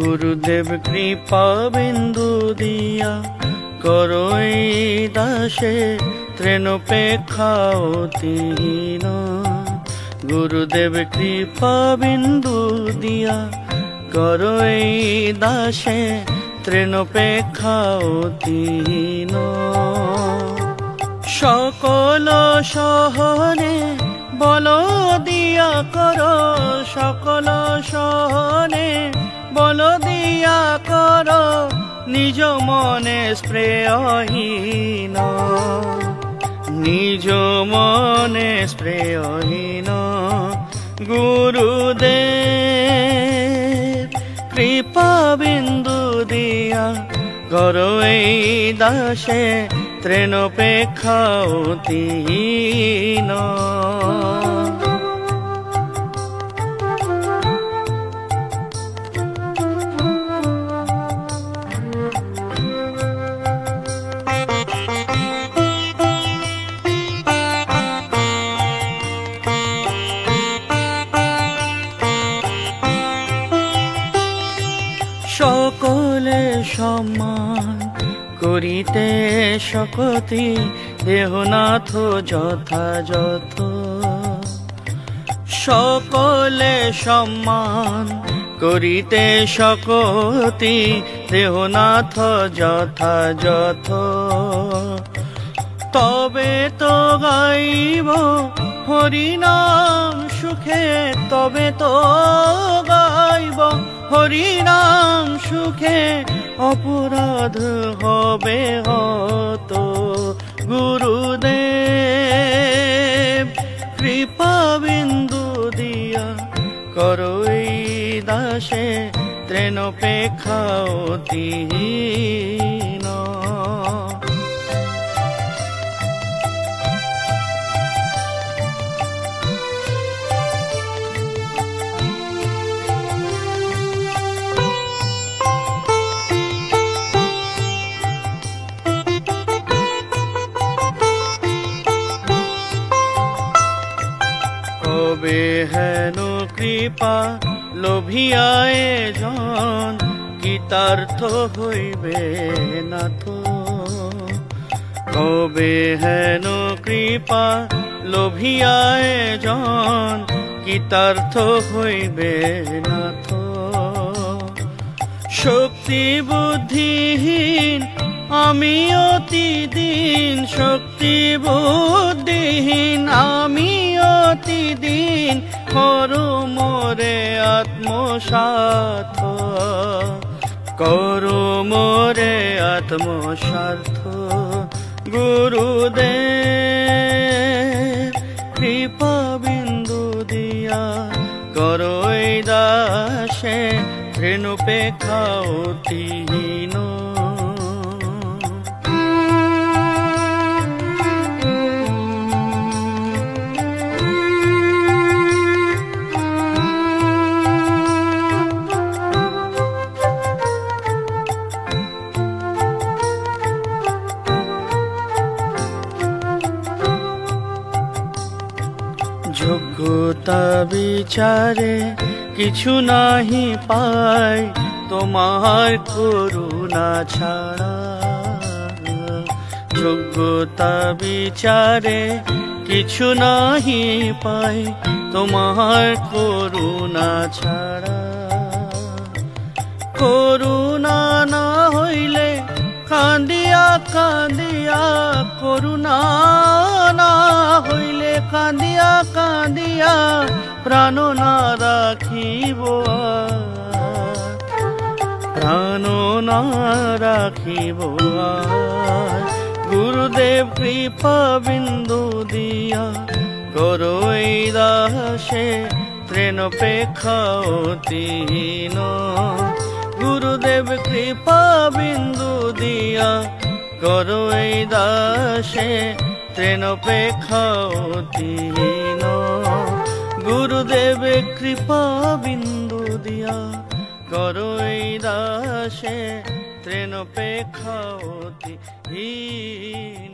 গুরুদেব কৃপা বিন্দু দিয়া করো এই দাসে তৃণপেক্ষা অতিহীন। গুরুদেব কৃপা বিন্দু দিয়া করো এই দাসে তৃণপেক্ষা অতিহীন। সকল সহনে বল দিয়া করো, সকল সহনে বল দিয়া করো, নিজ মনে শ্রেয়হীন, নিজ মনে শ্রেয়হীন। গুরুদেব কৃপা বিন্দু দিয়া করো এই দাসে তৃণপেক্ষা অতিহীন। সকলে সম্মান করিতে শকতি দেহনাথ যথাযথ। সকলে সম্মান করিতে শকতি দেহনাথ যথাযথ। তবে তো গাইব হরিনাম সুখে, তবে তো গাইব হরিনাম সুখে, অপরাধ হবে হত। গুরুদেব কৃপা বিন্দু দিয়া করো এই দাসে তৃণপেক্ষা অতিহীন। কবে হেন কৃপা লোভিয়ায় জন, কৃতার্থ হইবে নাথ। কবে হেন কৃপা লোভিয়ায় জন, কৃতার্থ হইবে নাথ। শক্তি বুদ্ধিহীন আমি অতিদিন, শক্তি বুদ্ধিহীন আমি অতিদিন, করো মোরে আত্মস্বার্থ, করো মোরে আত্মস্বার্থ। গুরুদেব কৃপা বিন্দু দিয়া করো এই দাসে তৃণপেক্ষা অতিহীন। যোগ্যতা বিচারে কিছু নাহি পাই তোমার করুণা ছাড়া। যোগ্যতা বিচারে কিছু নাহি পাই তোমার করুণা ছাড়া। করুণা না হইলে কান্দিয়া কান্দিয়া, করুণা না হইলে কান্দিয়া কান্দিয়া, প্রাণ না রাখিব, প্রাণ না রাখিব। গুরুদেব কৃপা বিন্দু দিয়া করো এই দাসে তৃণপেক্ষা অতিহীন। গুরুদেব কৃপা বিন্দু দিয়া করো এই দাসে তৃণপেক্ষা অতিহীন। গুরুদেব কৃপা বিন্দু দিয়া করো এই দাসে তৃণপেক্ষা অতিহীন।